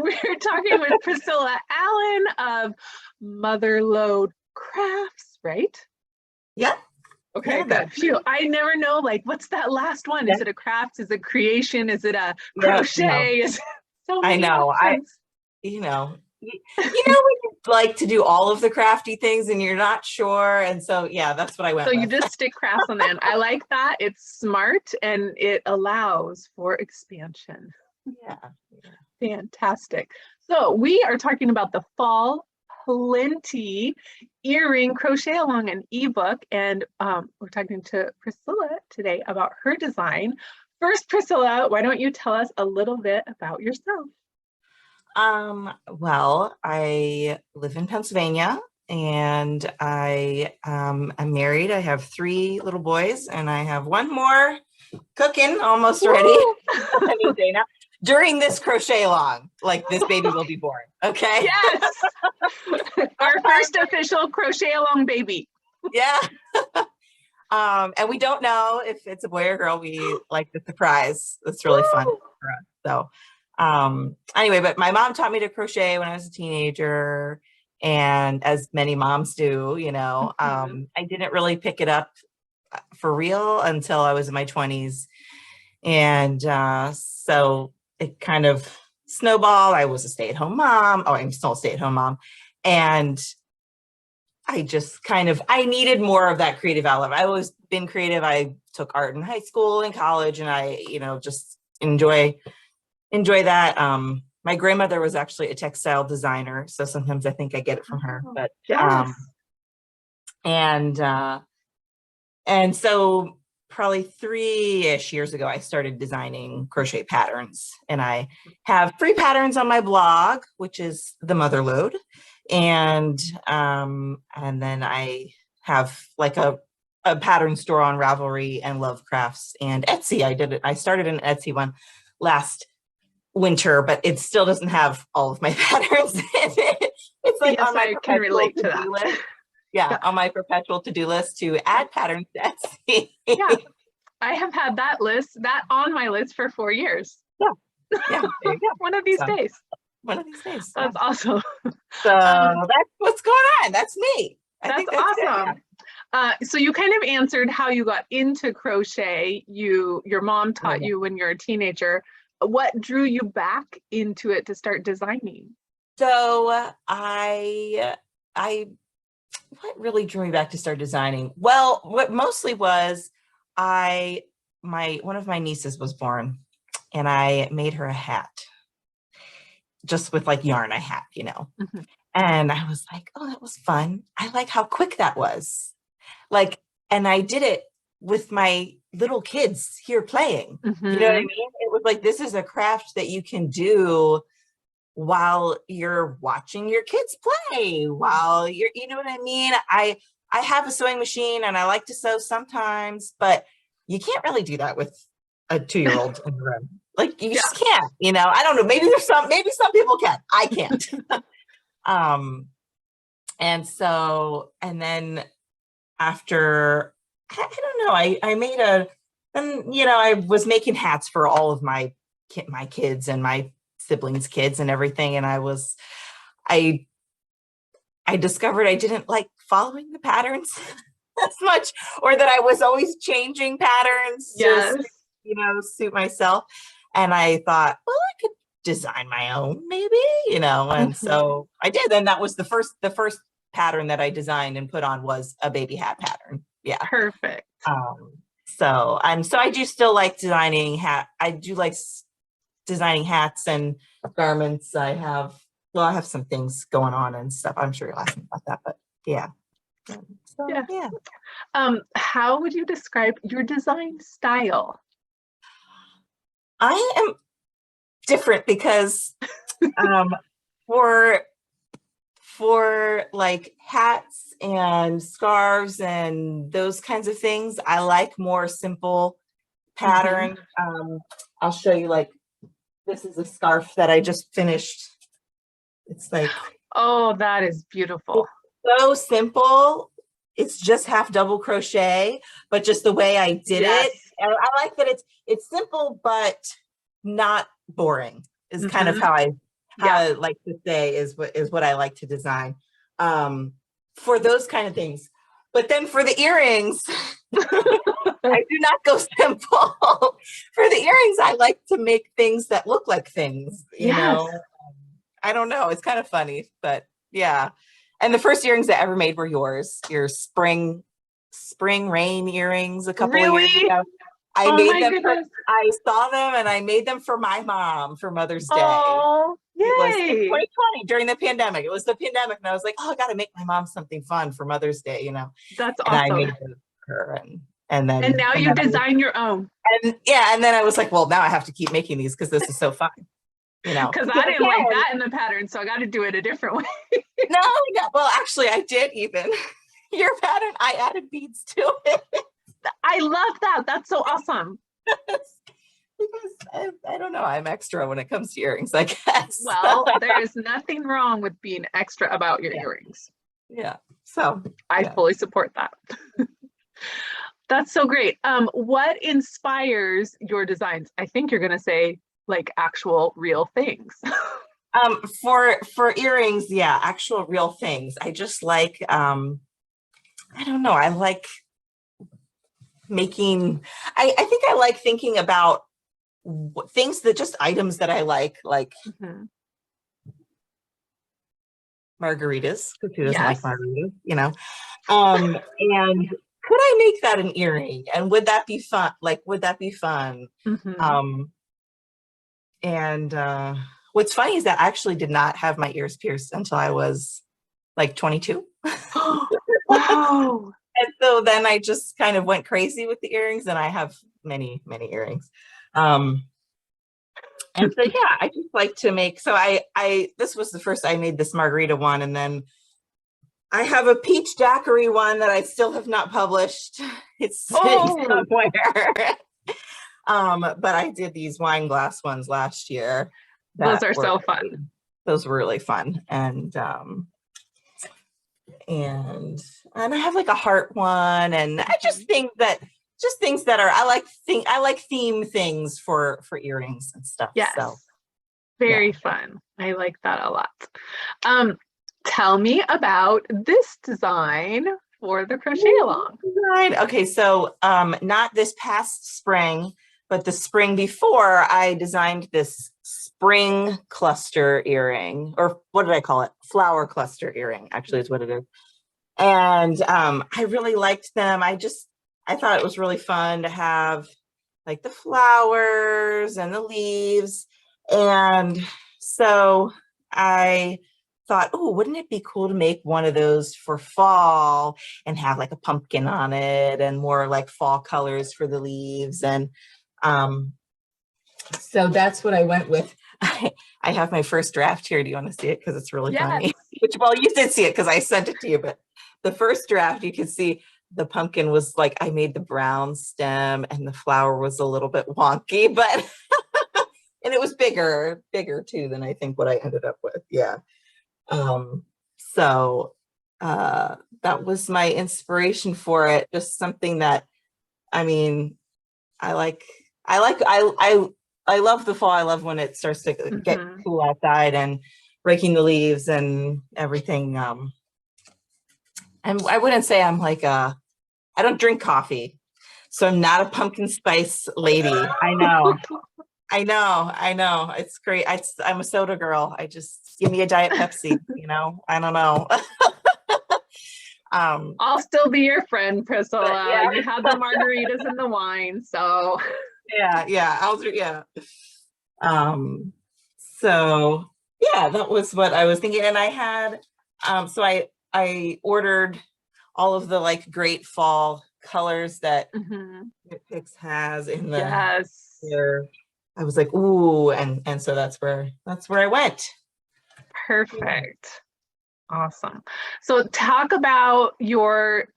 We're talking with Priscilla Allen of Mother Lode Crafts, right? Yeah. Okay, Yeah, good. Phew. I never know, like, what's that last one? Is it a craft? Is it creation? Is it a crochet? Is so I many know. options. You know when you like to do all of the crafty things and you're not sure. And so, yeah, that's what I went So with. you just stick crafts on the end. I like that. It's smart and it allows for expansion. Yeah. Fantastic. So we are talking about the Fall Plenty earring crochet along an ebook, and we're talking to Priscilla today about her design. First, Priscilla, why don't you tell us a little bit about yourself? Well, I live in Pennsylvania and I am married. I have 3 little boys and I have 1 more cooking, almost ready any day now. During this crochet along, like this baby will be born. Okay. Yes. Our first official crochet along baby. Yeah. And we don't know if it's a boy or girl. We like the surprise. It's really fun for us. So anyway, but my mom taught me to crochet when I was a teenager, and as many moms do, I didn't really pick it up for real until I was in my 20s. And so it kind of snowballed. I was a stay-at-home mom. Oh, I'm still a stay-at-home mom. And I just I needed more of that creative outlet. I've always been creative. I took art in high school and college, and I, just enjoy that. My grandmother was actually a textile designer, so sometimes I think I get it from her. But yes. And so probably 3-ish years ago, I started designing crochet patterns, and I have 3 patterns on my blog, which is the Mother Lode. And then I have like a pattern store on Ravelry and Love Crafts and Etsy. I started an Etsy one last winter, but it still doesn't have all of my patterns in it. It's like yes, on my I can relate to that. list. Yeah, on my perpetual to-do list to add patterns to Etsy. Yeah, I have had that on my list for 4 years. Yeah, there you go. One of these days. One of these days. That's awesome. So that's what's going on. That's me. I That's think that's awesome. So you kind of answered how you got into crochet. Your mom taught you when you're a teenager. What drew you back into it to start designing? So what really drew me back to start designing? Well, what mostly was one of my nieces was born, and I made her a hat, just with like yarn, a hat, And I was like, oh, that was fun. I like how quick that was. And I did it with my little kids here playing. You know what I mean? It was like, this is a craft that you can do while you're watching your kids play, while you know what I mean? I have a sewing machine and I like to sew sometimes, but you can't really do that with a 2-year-old in the room. Like you just can't, I don't know. Maybe some people can. I can't. And then after, I don't know, I made I was making hats for all of my kids and my siblings' kids and everything. And I discovered I didn't like following the patterns as much, or that I was always changing patterns to, suit myself. And I thought, well, I could design my own maybe, and so I did. And that was the first pattern that I designed and put on was a baby hat pattern. Yeah. Perfect. So I do still like designing I do like designing hats and garments. I have some things going on and stuff. I'm sure you'll ask me about that, but yeah. So, yeah. How would you describe your design style? I am different because for like hats and scarves and those kinds of things, I like more simple pattern. I'll show you, like, this is a scarf that I just finished. It's like, oh, that is beautiful. It's so simple. It's just half double crochet, but just the way I did it. And I like that it's simple, but not boring is kind of how how I like to say is what I like to design for those kind of things. But then for the earrings, I do not go simple. For the earrings, I like to make things that look like things, you know. I don't know. It's kind of funny, but yeah. And the first earrings I ever made were yours, your spring rain earrings a couple of years ago. I made them I saw them and I made them for my mom for Mother's Day. Oh, yay. It was in 2020 during the pandemic. It was the pandemic and I was like, oh, I got to make my mom something fun for Mother's Day, you know. That's and awesome. I made them for her and then now you design your own. And yeah, and then I was like, well, now I have to keep making these because this is so fun. You know, because I didn't like that in the pattern, so I got to do it a different way. No, well, actually, I did even. Your pattern, I added beads to it. I love that. That's so awesome. Because I don't know, I'm extra when it comes to earrings, I guess. Well, there is nothing wrong with being extra about your earrings. Yeah. So I fully support that. That's so great. What inspires your designs? I think you're gonna say like actual real things. For earrings, yeah, actual real things. I just like I don't know, I like making I think I like thinking about things that just items that I like margaritas, because who doesn't like margaritas, you know? And could I make that an earring? And would that be fun? Like, would that be fun? And what's funny is that I actually did not have my ears pierced until I was like 22. Wow. And so then I just kind of went crazy with the earrings, and I have many, many earrings. And so, yeah, I just like to make, so this was the first I made this margarita one. And then I have a peach daiquiri one that I still have not published. It's sitting somewhere. But I did these wine glass ones last year. Those are so fun. Those were really fun. And I have like a heart one, and I just think that things that are, I like theme things for earrings and stuff. Yes. So very fun. I like that a lot. Tell me about this design for the Crochet Along. Okay, so not this past spring, but the spring before, I designed this spring cluster earring, or what did I call it? Flower cluster earring, actually, is what it is. And I really liked them. I thought it was really fun to have like the flowers and the leaves. And so I thought, oh, wouldn't it be cool to make one of those for fall and have like a pumpkin on it and more like fall colors for the leaves. And so that's what I went with. I have my first draft here. Do you want to see it? Because it's really funny. Well, you did see it because I sent it to you, but the first draft, you can see the pumpkin was like, I made the brown stem and the flower was a little bit wonky, but and it was bigger too than I think what I ended up with. Yeah. So that was my inspiration for it. Just something that, I mean, I love the fall. I love when it starts to get cool outside and raking the leaves and everything. And I wouldn't say I'm like I don't drink coffee, so I'm not a pumpkin spice lady. I know. It's great. I'm a soda girl. I just give me a Diet Pepsi, you know, I don't know. I'll still be your friend, Priscilla. You have the margaritas and the wine, so I'll do. So yeah, that was what I was thinking. And I had so I ordered all of the like great fall colors that Pix has in the there. I was like, ooh, and so that's where I went. Perfect. Awesome. So talk about your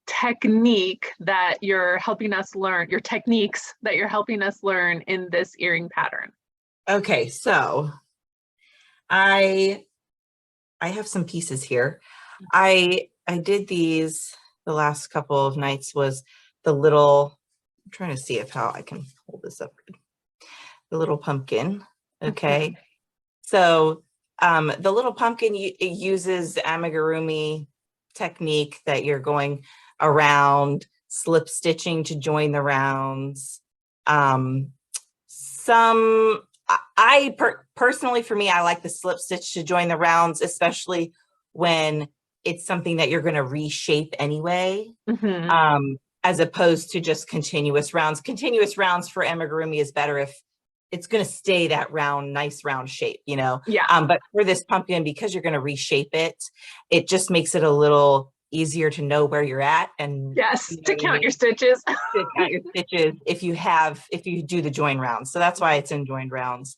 technique that you're helping us learn, your techniques that you're helping us learn in this earring pattern. Okay, so I have some pieces here. I did these the last couple of nights. Was the little, I'm trying to see how I can hold this up. The little pumpkin. Okay. So the little pumpkin, it uses amigurumi technique that you're going around, slip stitching to join the rounds. Personally, for me, I like the slip stitch to join the rounds, especially when it's something that you're going to reshape anyway, as opposed to just continuous rounds. Continuous rounds for amigurumi is better if it's going to stay that round, nice round shape, you know? Yeah. But for this pumpkin, because you're going to reshape it, it just makes it a little easier to know where you're at. And yes, you know to count your stitches. to count your stitches if you do the join rounds. So that's why it's in joined rounds.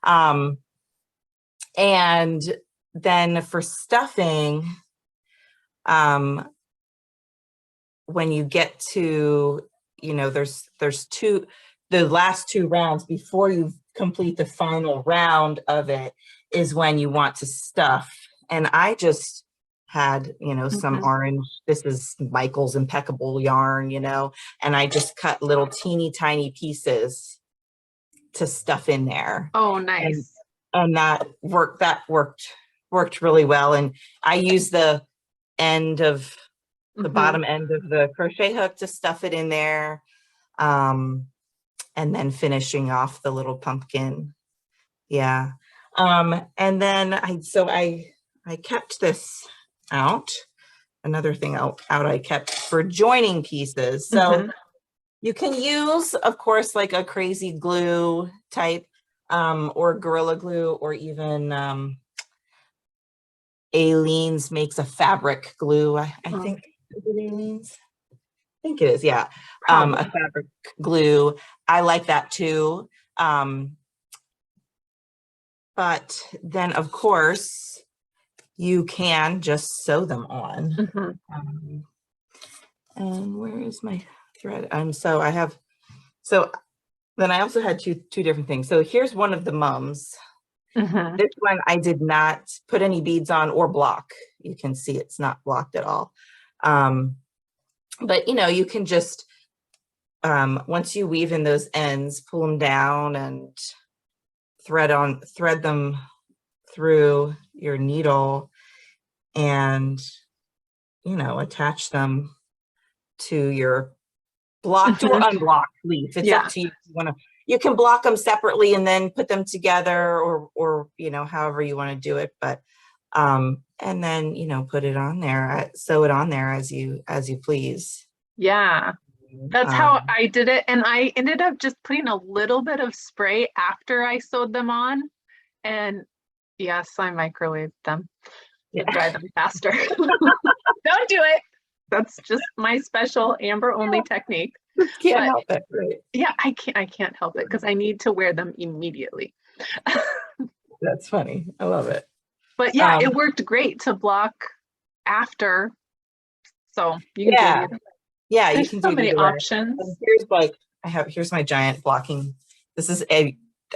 And then for stuffing, when you get to, you know, there's the last two rounds before you complete the final round of it is when you want to stuff. And I just had, you know, some orange, this is Michael's Impeccable yarn, you know, and I just cut little teeny tiny pieces to stuff in there. Oh, nice. And that worked really well. And I used the end of the bottom end of the crochet hook to stuff it in there. And then finishing off the little pumpkin. Yeah. And then I kept this out. Another thing out I kept for joining pieces. So you can use, of course, like a crazy glue type, or Gorilla Glue, or even Aleene's makes a fabric glue. I think, is it Aleene's? I think it is, yeah. A fabric glue. I like that too. But then, of course, you can just sew them on. And where is my thread? So then I also had two different things. So here's one of the mums. This one I did not put any beads on or block. You can see it's not blocked at all. But you know, you can just, once you weave in those ends, pull them down and thread them through your needle and, you know, attach them to your blocked or unblocked leaf. It's up to you. You can block them separately and then put them together, or you know, however you want to do it. But and then, you know, put it on there, sew it on there as you please. Yeah, that's how I did it. And I ended up just putting a little bit of spray after I sewed them on. And yes, I microwaved them to dry them faster. Don't do it. That's just my special Amber only technique. Can't help it, right? Yeah, I can't help it because I need to wear them immediately. That's funny. I love it. But yeah, it worked great to block after. So you can do you can so do many options. Here's my giant blocking. This is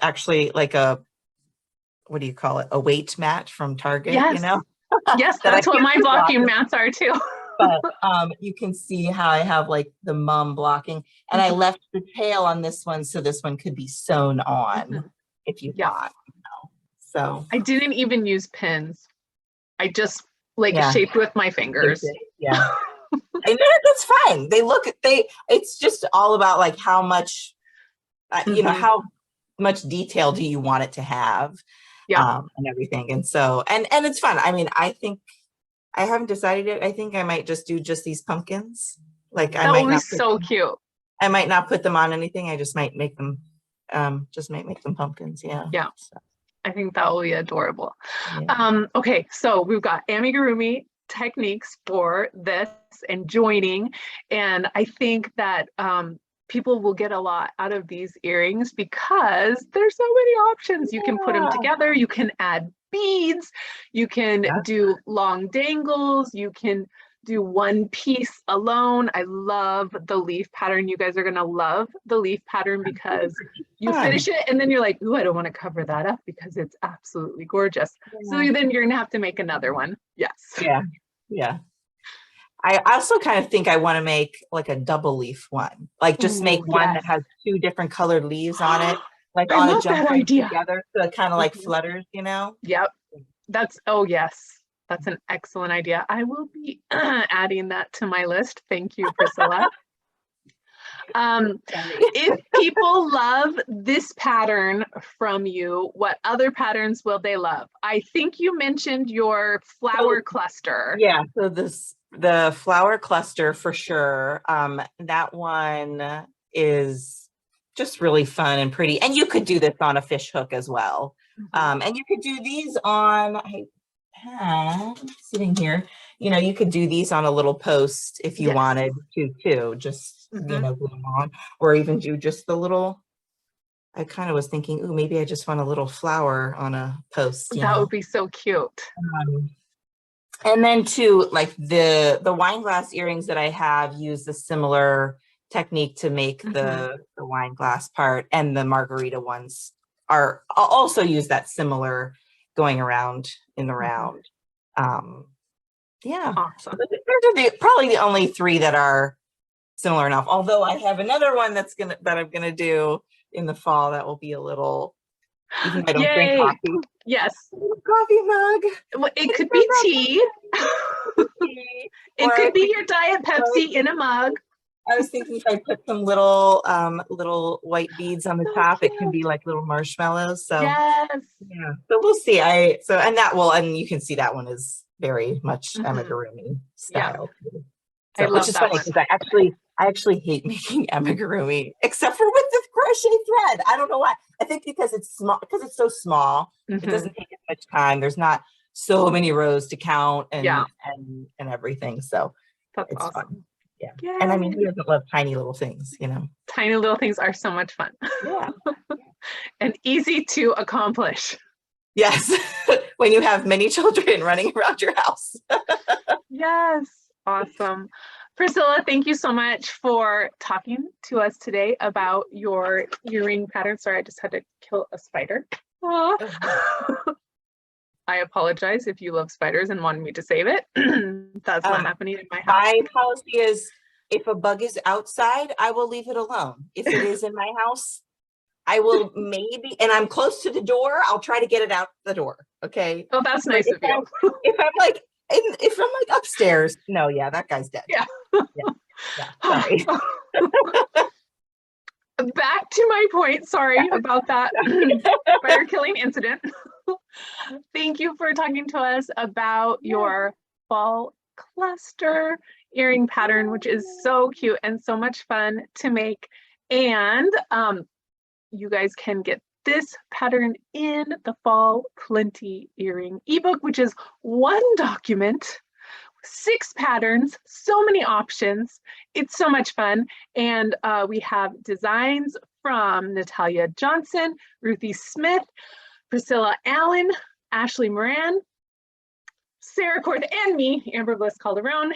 actually like what do you call it? A weight mat from Target, you know? Yes, that's what my blocking mats are too. But you can see how I have like the mum blocking, and I left the tail on this one so this one could be sewn on if you want. You know? So I didn't even use pins. I just shaped with my fingers. Yeah. And that's fine. It's just all about like how much, you know, how much detail do you want it to have, and everything. And so, and it's fun. I mean, I think I haven't decided yet. I think I might just do just these pumpkins. Like that would be so cute. I might not put them on anything. I just might make them, make them pumpkins. Yeah. Yeah. So. I think that will be adorable. Yeah. Okay, so we've got amigurumi techniques for this and joining, and I think that people will get a lot out of these earrings because there's so many options. You can put them together, you can add beads, you can do long dangles, you can do one piece alone. I love the leaf pattern. You guys are gonna love the leaf pattern because you finish it and then you're like, ooh, I don't want to cover that up because it's absolutely gorgeous. So then you're gonna have to make another one. Yes. Yeah. I also kind of think I want to make like a double leaf one, like just make one that has two different colored leaves on it, like I on a love jump that ring idea. together, so it kind of like Mhm. flutters, you know? Yep. That's, oh yes, that's an excellent idea. I will be adding that to my list. Thank you, Priscilla. Sorry. If people love this pattern from you, what other patterns will they love? I think you mentioned your flower cluster. Yeah, so the flower cluster for sure. That one is just really fun and pretty. And you could do this on a fish hook as well. And you could do these on, I have sitting here, you know, you could do these on a little post if you Yes. wanted to too, just, you know, glue them on, or even do just the little, I kind of was thinking, ooh, maybe I just want a little flower on a post, you That know. would be so cute. And then too, like the wine glass earrings that I have use a similar technique to make the wine glass part, and the margarita ones are also use that similar going around in the round. Yeah, so Awesome. those are probably the only three that are similar enough. Although I have another one that I'm gonna do in the fall that will be a little, even though I don't drink Yay. coffee. Yes. Coffee mug. Well, it could be tea. It could be your Diet Pepsi in a mug. I was thinking if I put some little little white beads on the So top, it can cute. be like little marshmallows. So Yes. yeah, so we'll see. And you can see that one is very much amigurumi style. I So, which love is that funny one. because I actually hate making amigurumi, except for with the crochet thread. I don't know why. I think because it's small, because it's so small, it doesn't take as much time. There's not so many rows to count and everything. So That's it's awesome. fun. Yeah. Yay. And I mean, who doesn't love tiny little things, you know? Tiny little things are so much fun. Yeah. And easy to accomplish. Yes. When you have many children running around your house. Yes. Awesome. Priscilla, thank you so much for talking to us today about your earring pattern. Sorry, I just had to kill a spider. I apologize if you love spiders and wanted me to save it. That's not happening in my house. My policy is if a bug is outside, I will leave it alone. If it is in my house, I will maybe, and I'm close to the door, I'll try to get it out the door. Okay. Oh, that's nice of you. If I'm like upstairs, no, yeah, that guy's dead. Yeah. Yeah. Sorry. Back to my point. Sorry about that spider killing incident. Thank you for talking to us about your fall cluster earring pattern, which is so cute and so much fun to make. And you guys can get this pattern in the Fall Plenty Earring ebook, which is one document, 6 patterns, so many options. It's so much fun. And we have designs from Natalia Johnson, Ruthie Smith, Priscilla Allen, Ashley Moran, Sarah Korth, and me, Amber Bliss Calderon.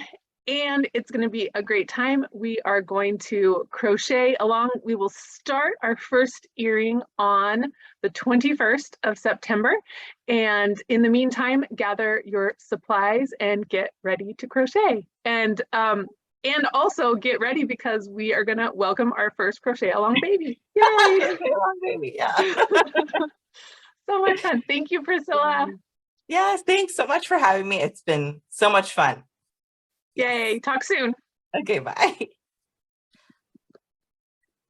And it's going to be a great time. We are going to crochet along. We will start our first earring on the 21st of September. And in the meantime, gather your supplies and get ready to crochet. And also get ready because we are going to welcome our first Crochet Along baby. Yay! Crochet Along baby, yeah. So much fun. Thank you, Priscilla. Yes, thanks so much for having me. It's been so much fun. Yay. Talk soon. Okay, bye.